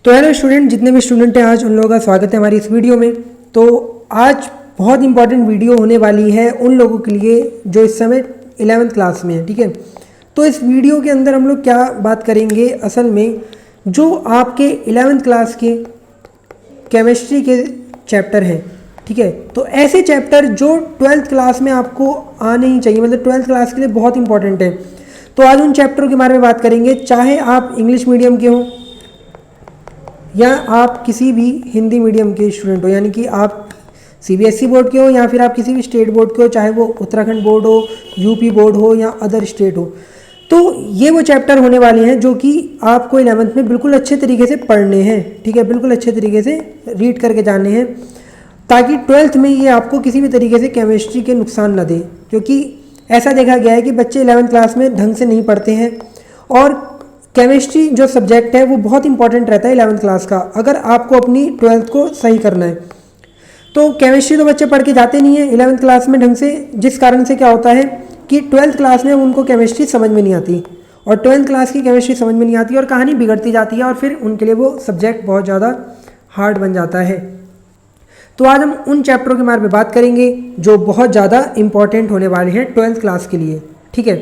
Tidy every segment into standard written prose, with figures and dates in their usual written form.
तो hello student, जितने भी स्टूडेंट हैं आज उन लोगों का स्वागत है हमारी इस वीडियो में। तो आज बहुत इंपॉर्टेंट वीडियो होने वाली है उन लोगों के लिए जो इस समय 11th क्लास में है। ठीक है, तो इस वीडियो के अंदर हम लोग क्या बात करेंगे, असल में जो आपके 11th क्लास के केमिस्ट्री के चैप्टर हैं। ठीक है, तो ऐसे चैप्टर जो 12th क्लास में आपको आने ही चाहिए, मतलब 12th क्लास के लिए बहुत इंपॉर्टेंट है। तो आज उन चैप्टरों के बारे में बात करेंगे, चाहे आप इंग्लिश मीडियम के हो या आप किसी भी हिंदी मीडियम के स्टूडेंट हो, यानी कि आप सीबीएसई बोर्ड के हो या फिर आप किसी भी स्टेट बोर्ड के हो, चाहे वो उत्तराखंड बोर्ड हो, यूपी बोर्ड हो या अदर स्टेट हो। तो ये वो चैप्टर होने वाले हैं जो कि आपको 11th में बिल्कुल अच्छे तरीके से पढ़ने हैं। ठीक है, बिल्कुल अच्छे तरीके से रीड करके जाने हैं, ताकि 12th में ये आपको किसी भी तरीके से केमिस्ट्री के नुकसान न दे। क्योंकि ऐसा देखा गया है कि बच्चे 11th क्लास में ढंग से नहीं पढ़ते हैं, और केमिस्ट्री जो सब्जेक्ट है वो बहुत इंपॉर्टेंट रहता है 11th क्लास का, अगर आपको अपनी 12th को सही करना है। तो केमिस्ट्री तो बच्चे पढ़ के जाते नहीं है 11th क्लास में ढंग से, जिस कारण से क्या होता है कि 12th क्लास में उनको केमिस्ट्री समझ में नहीं आती, और 12th क्लास की केमिस्ट्री समझ में नहीं आती और कहानी बिगड़ती जाती है, और फिर उनके लिए वो सब्जेक्ट बहुत ज़्यादा हार्ड बन जाता है। तो आज हम उन चैप्टरों के बारे में बात करेंगे जो बहुत ज़्यादा इंपॉर्टेंट होने वाले हैं 12th क्लास के लिए। ठीक है,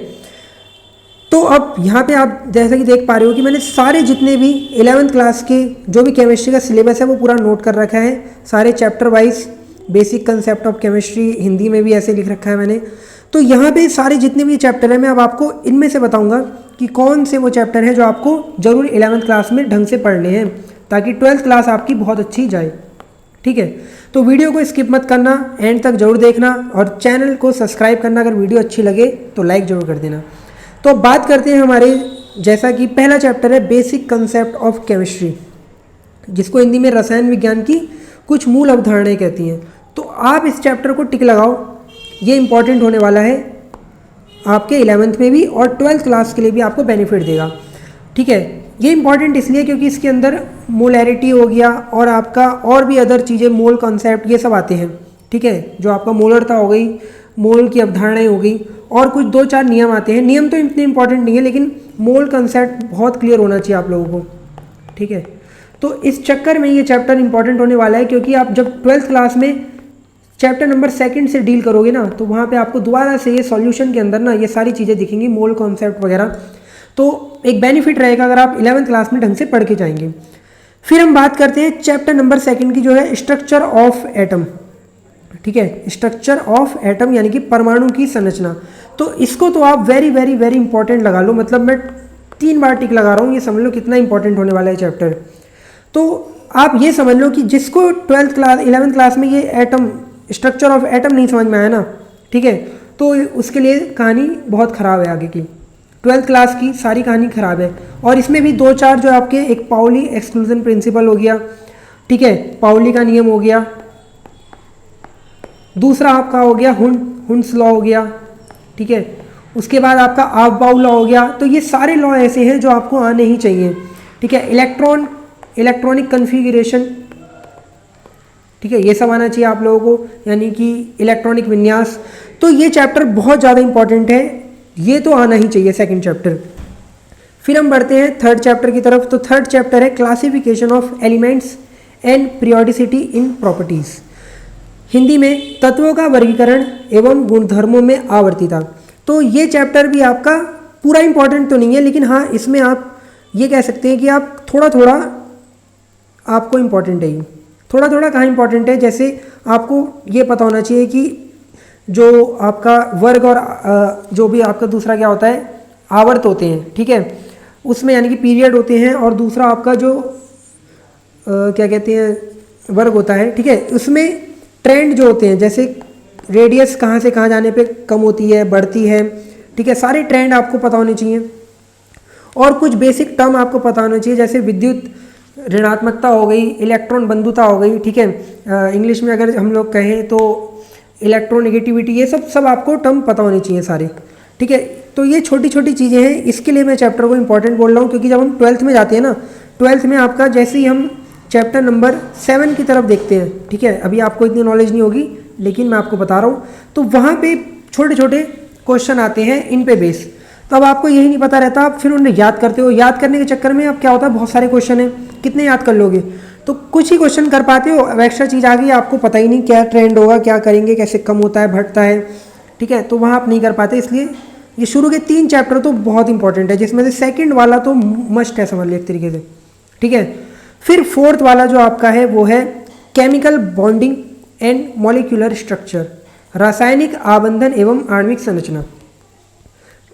तो अब यहाँ पे आप जैसा कि देख पा रहे हो कि मैंने सारे जितने भी 11th क्लास के जो भी केमिस्ट्री का सिलेबस है वो पूरा नोट कर रखा है, सारे chapter wise. Basic concept of chemistry Hindi में भी ऐसे लिख रखा है मैंने। तो यहाँ पे सारे जितने भी चैप्टर हैं मैं अब आपको इनमें से बताऊँगा कि कौन से वो चैप्टर हैं जो आपको ज़रूर 11th क्लास में ढंग से पढ़ने हैं, ताकि 12th क्लास आपकी बहुत अच्छी जाए। ठीक है, तो वीडियो को स्किप मत करना, एंड तक जरूर देखना, और चैनल को सब्सक्राइब करना। अगर वीडियो अच्छी लगे तो लाइक जरूर कर देना। तो अब बात करते हैं हमारे, जैसा कि पहला चैप्टर है बेसिक कंसेप्ट ऑफ केमिस्ट्री, जिसको हिंदी में रसायन विज्ञान की कुछ मूल अवधारणाएं कहती हैं। तो आप इस चैप्टर को टिक लगाओ, ये इंपॉर्टेंट होने वाला है आपके 11th में भी, और 12th क्लास के लिए भी आपको बेनिफिट देगा। ठीक है, ये इंपॉर्टेंट इसलिए क्योंकि इसके अंदर मोलैरिटी हो गया और आपका और भी अदर चीज़ें, मोल कॉन्सेप्ट, ये सब आते हैं। ठीक है, जो आपका मोलरता हो गई, मोल की अवधारणाएं हो गई, और कुछ 2-4 नियम आते हैं। नियम तो इतने इंपॉर्टेंट नहीं है, लेकिन मोल कंसेप्ट बहुत क्लियर होना चाहिए आप लोगों को। ठीक है, तो इस चक्कर में ये चैप्टर इंपॉर्टेंट होने वाला है, क्योंकि आप जब 12th क्लास में चैप्टर नंबर 2 से डील करोगे ना, तो वहाँ पे आपको दोबारा से ये सॉल्यूशन के अंदर ना ये सारी चीज़ें दिखेंगी, मोल कॉन्सेप्ट वगैरह। तो एक बेनिफिट रहेगा अगर आप 11th क्लास में ढंग से पढ़ के जाएंगे। फिर हम बात करते हैं चैप्टर नंबर 2 की, जो है स्ट्रक्चर ऑफ एटम। ठीक है, स्ट्रक्चर ऑफ एटम यानी कि परमाणु की संरचना। तो इसको तो आप वेरी वेरी वेरी इंपॉर्टेंट लगा लो, मतलब मैं 3 बार टिक लगा रहा हूँ, ये समझ लो कितना इंपॉर्टेंट होने वाला है चैप्टर। तो आप ये समझ लो कि जिसको 11th क्लास में ये एटम, स्ट्रक्चर ऑफ एटम नहीं समझ में आया ना, ठीक है, तो उसके लिए कहानी बहुत ख़राब है आगे की। 12th क्लास की सारी कहानी ख़राब है। और इसमें भी 2-4 जो आपके, एक पाउली एक्सक्लूजन प्रिंसिपल हो गया, ठीक है, पाउली का नियम हो गया, दूसरा आपका हो गया हुंड्स लॉ हो गया। ठीक है, उसके बाद आपका आफबाउ लॉ हो गया। तो ये सारे लॉ ऐसे हैं जो आपको आने ही चाहिए। ठीक है, इलेक्ट्रॉनिक कन्फिगरेशन, ठीक है, ये सब आना चाहिए आप लोगों को, यानी कि इलेक्ट्रॉनिक विन्यास। तो ये चैप्टर बहुत ज़्यादा इंपॉर्टेंट है, ये तो आना ही चाहिए 2nd चैप्टर। फिर हम बढ़ते हैं 3rd चैप्टर की तरफ। तो 3rd चैप्टर है classification of elements and periodicity in properties, Hindi में तत्वों का वर्गीकरण एवं गुणधर्मों में आवर्तीता। तो ये चैप्टर भी आपका पूरा इंपॉर्टेंट तो नहीं है, लेकिन हाँ, इसमें आप ये कह सकते हैं कि आप थोड़ा थोड़ा आपको इम्पॉर्टेंट है। थोड़ा थोड़ा कहाँ इंपॉर्टेंट है, जैसे आपको ये पता होना चाहिए कि जो आपका वर्ग और जो भी आपका दूसरा क्या होता है, आवर्त होते हैं। ठीक है, उसमें यानी कि पीरियड होते हैं, और दूसरा आपका जो क्या कहते हैं, वर्ग होता है। ठीक है, उसमें ट्रेंड जो होते हैं, जैसे रेडियस कहाँ से कहाँ जाने पे कम होती है, बढ़ती है। ठीक है, सारे ट्रेंड आपको पता होने चाहिए, और कुछ बेसिक टर्म आपको पता होना चाहिए, जैसे विद्युत ऋणात्मकता हो गई, इलेक्ट्रॉन बंधुता हो गई। ठीक है, इंग्लिश में अगर हम लोग कहें तो इलेक्ट्रोनेगेटिविटी, ये सब आपको टर्म पता होने चाहिए सारे। ठीक है, तो ये छोटी छोटी चीज़ें हैं, इसके लिए मैं चैप्टर को इंपॉर्टेंट बोल रहा हूँ, क्योंकि जब हम 12th में जाते हैं ना, 12th में आपका जैसे ही हम चैप्टर नंबर 7 की तरफ देखते हैं, ठीक है, अभी आपको इतनी नॉलेज नहीं होगी, लेकिन मैं आपको बता रहा हूँ, तो वहाँ पे छोटे छोटे क्वेश्चन आते हैं इन पे बेस। तो अब आपको यही नहीं पता रहता, आप फिर उन्हें याद करते हो, याद करने के चक्कर में अब क्या होता है, बहुत सारे क्वेश्चन हैं, कितने याद कर लोगे, तो कुछ ही क्वेश्चन कर पाते हो, अब एक्स्ट्रा चीज़ आ गई, आपको पता ही नहीं क्या ट्रेंड होगा, क्या करेंगे, कैसे कम होता है, बढ़ता है, ठीक है, तो वहाँ आप नहीं कर पाते। इसलिए ये शुरू के 3 चैप्टर तो बहुत इंपॉर्टेंट है, जिसमें से सेकंड वाला तो मस्ट है, समझ लो एक तरीके से, ठीक है। फिर फोर्थ वाला जो आपका है वो है chemical bonding and molecular structure, रासायनिक आबंधन एवं आणविक संरचना,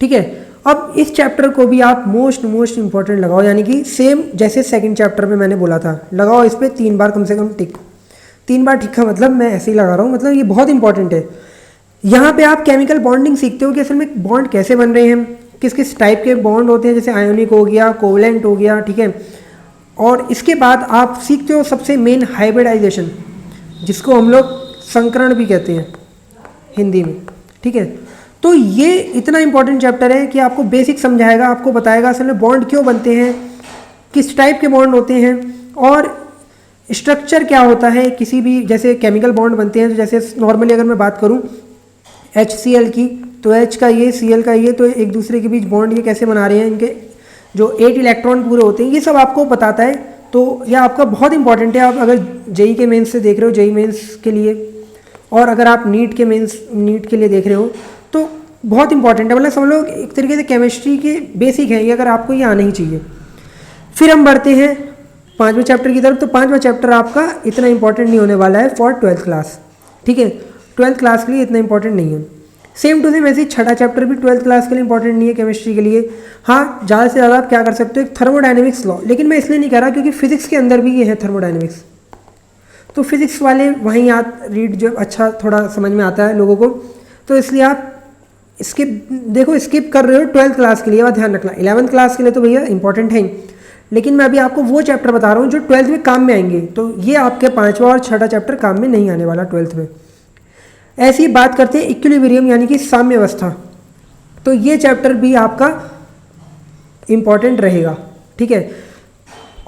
ठीक है। अब इस चैप्टर को भी आप मोस्ट इंपॉर्टेंट लगाओ, यानी कि सेम जैसे सेकंड चैप्टर में मैंने बोला था, लगाओ इस पर 3 बार कम से कम टिक। 3 बार टिक का मतलब मैं ऐसे ही लगा रहा हूँ, मतलब ये बहुत इंपॉर्टेंट है। यहाँ पे आप केमिकल बॉन्डिंग सीखते हो कि असल में बॉन्ड कैसे बन रहे हैं, किस किस टाइप के बॉन्ड होते हैं, जैसे आयोनिक हो गया, कोवलेंट हो गया, ठीक है। और इसके बाद आप सीखते हो सबसे मेन हाइब्रिडाइजेशन, जिसको हम लोग संकरण भी कहते हैं हिंदी में, ठीक है। तो ये इतना इंपॉर्टेंट चैप्टर है कि आपको बेसिक समझाएगा, आपको बताएगा असल में बॉन्ड क्यों बनते हैं, किस टाइप के बॉन्ड होते हैं, और स्ट्रक्चर क्या होता है किसी भी, जैसे केमिकल बॉन्ड बनते हैं, तो जैसे नॉर्मली अगर मैं बात करूं HCl की, तो H का ये, Cl का ये, तो एक दूसरे के बीच बॉन्ड ये कैसे बना रहे हैं, इनके जो 8 इलेक्ट्रॉन पूरे होते हैं, ये सब आपको बताता है। तो यह आपका बहुत इंपॉर्टेंट है, आप अगर जेई के मेंस से देख रहे हो, जेई मेंस के लिए, और अगर आप नीट के लिए देख रहे हो, तो बहुत इंपॉर्टेंट है, मतलब समझ लो एक तरीके से केमिस्ट्री के बेसिक है ये, अगर आपको ये आना ही चाहिए। फिर हम बढ़ते हैं 5वें चैप्टर की तरफ। तो 5वां चैप्टर आपका इतना इंपॉर्टेंट नहीं होने वाला है फॉर 12th क्लास, ठीक है, 12th क्लास के लिए इतना इंपॉर्टेंट नहीं है। सेम टू सेम ऐसे 6वां चैप्टर भी 12th क्लास के लिए इंपॉर्टेंट नहीं है केमिस्ट्री के लिए। हाँ, ज़्यादा से ज़्यादा आप क्या कर सकते हो, एक थर्मोडाइनमिक्स लॉ, लेकिन मैं इसलिए नहीं कह रहा क्योंकि फिजिक्स के अंदर भी ये है थर्मोडाइनमिक्स, तो फिजिक्स वाले वहीं याद रीड जो अच्छा थोड़ा समझ में आता है लोगों को, तो इसलिए आप स्किप कर रहे हो 12th क्लास के लिए, और ध्यान रखना 11th क्लास के लिए तो भैया इंपॉर्टेंट है ही, लेकिन मैं अभी आपको वो चैप्टर बता रहा हूँ जो 12th में काम में आएंगे, तो ये आपके 5वां और 6वां चैप्टर काम में नहीं आने वाला 12th में। ऐसी बात करते हैं इक्विलिब्रियम यानी कि साम्य अवस्था, तो ये चैप्टर भी आपका इंपॉर्टेंट रहेगा, ठीक है।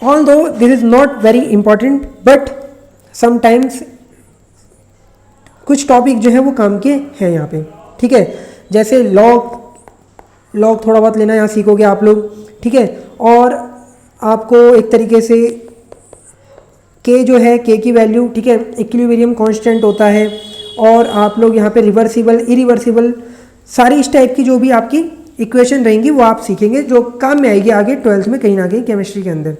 Although this is not very important, but sometimes कुछ टॉपिक जो है वो काम के हैं यहाँ पे, ठीक है। जैसे लॉग थोड़ा बहुत लेना यहाँ सीखोगे आप लोग, ठीक है। और आपको एक तरीके से के जो है, के की वैल्यू, ठीक है, इक्विलिब्रियम कांस्टेंट होता है, और आप लोग यहाँ पे रिवर्सिबल, इरिवर्सिबल, सारी इस टाइप की जो भी आपकी इक्वेशन रहेंगी वो आप सीखेंगे, जो काम में आएगी आगे 12th में कहीं ना कहीं केमिस्ट्री के अंदर,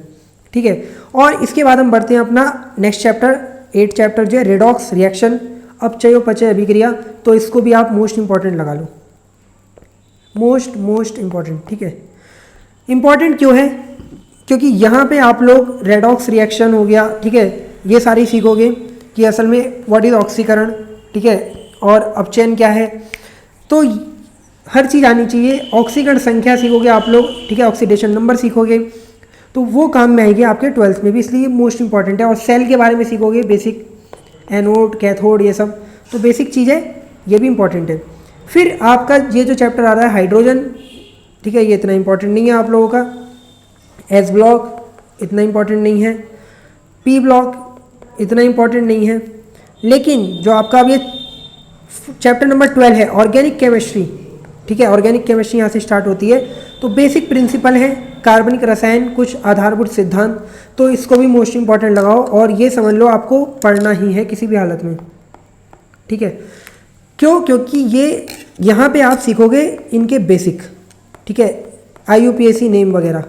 ठीक है। और इसके बाद हम बढ़ते हैं अपना नेक्स्ट चैप्टर, 8th चैप्टर जो है रेडॉक्स रिएक्शन, अपचयोपचय अभिक्रिया, तो इसको भी आप मोस्ट इंपॉर्टेंट लगा लो, मोस्ट इंपॉर्टेंट, ठीक है। इंपॉर्टेंट क्यों है, क्योंकि यहाँ पे आप लोग रेडॉक्स रिएक्शन हो गया, ठीक है, ये सारी सीखोगे कि असल में व्हाट इज ऑक्सीकरण, ठीक है, और अपचयन क्या है, तो हर चीज़ आनी चाहिए। ऑक्सीकरण संख्या सीखोगे आप लोग, ठीक है, ऑक्सीडेशन नंबर सीखोगे, तो वो काम में आएगी आपके 12th में भी, इसलिए मोस्ट इंपॉर्टेंट है। और सेल के बारे में सीखोगे, बेसिक एनोड, कैथोड, ये सब, तो बेसिक चीज़ है, ये भी इंपॉर्टेंट है। फिर आपका ये जो चैप्टर आ रहा है हाइड्रोजन, ठीक है, ये इतना इंपॉर्टेंट नहीं है आप लोगों का। एस ब्लॉक इतना इंपॉर्टेंट नहीं है, पी ब्लॉक इतना इंपॉर्टेंट नहीं है, लेकिन जो आपका अब ये चैप्टर नंबर 12 है ऑर्गेनिक केमिस्ट्री, ठीक है, ऑर्गेनिक केमिस्ट्री यहाँ से स्टार्ट होती है, तो बेसिक प्रिंसिपल है, कार्बनिक रसायन, कुछ आधारभूत सिद्धांत, तो इसको भी मोस्ट इंपॉर्टेंट लगाओ, और ये समझ लो आपको पढ़ना ही है किसी भी हालत में, ठीक है। क्यों, क्योंकि ये यहाँ पे आप सीखोगे इनके बेसिक, ठीक है, IUPAC नेम वगैरह,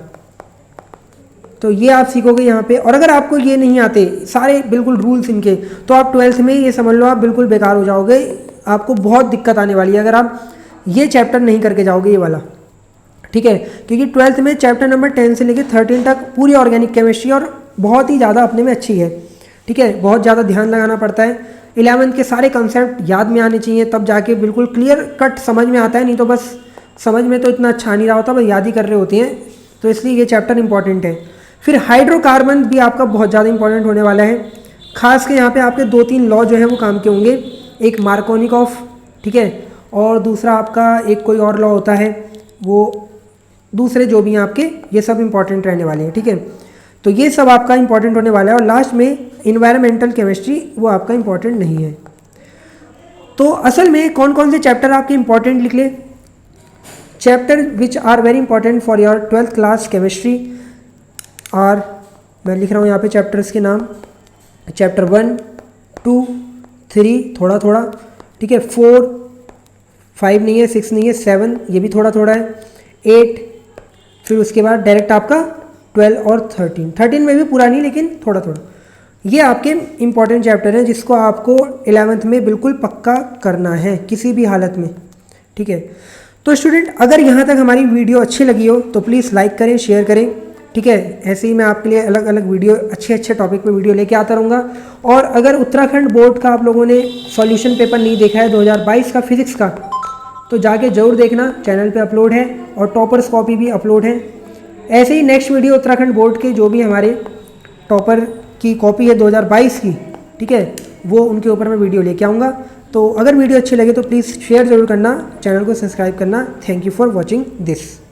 तो ये आप सीखोगे यहाँ पे। और अगर आपको ये नहीं आते सारे बिल्कुल रूल्स इनके, तो आप 12th में ये समझ लो आप बिल्कुल बेकार हो जाओगे, आपको बहुत दिक्कत आने वाली है अगर आप ये चैप्टर नहीं करके जाओगे ये वाला, ठीक है। क्योंकि 12th में चैप्टर नंबर 10 से लेकर 13 तक पूरी ऑर्गेनिक केमिस्ट्री और बहुत ही ज़्यादा अपने में अच्छी है, ठीक है, बहुत ज़्यादा ध्यान लगाना पड़ता है। 11th के सारे कंसेप्ट याद में आने चाहिए, तब जाके बिल्कुल क्लियर कट समझ में आता है, नहीं तो बस समझ में तो इतना अच्छा नहीं रहा होता, बस याद ही कर रहे होते हैं, तो इसलिए ये चैप्टर इंपॉर्टेंट है। फिर हाइड्रोकार्बन भी आपका बहुत ज़्यादा इंपॉर्टेंट होने वाला है, खास के यहाँ पे आपके 2-3 लॉ जो है वो काम के होंगे, एक मार्कोनिकॉफ, ठीक है, और दूसरा आपका एक कोई और लॉ होता है, वो दूसरे जो भी हैं आपके, ये सब इंपॉर्टेंट रहने वाले हैं, ठीक है। तो ये सब आपका इंपॉर्टेंट होने वाला है, और लास्ट में इन्वायरमेंटल केमिस्ट्री, वो आपका इंपॉर्टेंट नहीं है। तो असल में कौन कौन से चैप्टर आपके इंपॉर्टेंट लिख ले, chapter which are very important for your 12th class chemistry are, मैं लिख रहा हूँ यहाँ पे चैप्टर्स के नाम, चैप्टर 1, 2, 3 थोड़ा थोड़ा, ठीक है, 4, 5 नहीं है, 6 नहीं है, 7 ये भी थोड़ा थोड़ा है, 8, फिर उसके बाद डायरेक्ट आपका 12 और 13 में भी पूरा नहीं लेकिन थोड़ा थोड़ा। ये आपके इंपॉर्टेंट चैप्टर हैं जिसको आपको 11th में बिल्कुल पक्का करना है किसी भी हालत में, ठीक है। तो स्टूडेंट अगर यहाँ तक हमारी वीडियो अच्छी लगी हो तो प्लीज़ लाइक करें, शेयर करें, ठीक है। ऐसे ही मैं आपके लिए अलग अलग वीडियो अच्छे टॉपिक पे वीडियो लेके आता रहूँगा। और अगर उत्तराखंड बोर्ड का आप लोगों ने सॉल्यूशन पेपर नहीं देखा है 2022 का फिजिक्स का, तो जाके ज़रूर देखना, चैनल पे अपलोड है और टॉपर्स कॉपी भी अपलोड है। ऐसे ही नेक्स्ट वीडियो उत्तराखंड बोर्ड के जो भी हमारे टॉपर की कॉपी है 2022 की, ठीक है, वो उनके ऊपर मैं वीडियो लेके आऊँगा। तो अगर वीडियो अच्छी लगे तो प्लीज़ शेयर ज़रूर करना, चैनल को सब्सक्राइब करना। Thank you for watching this.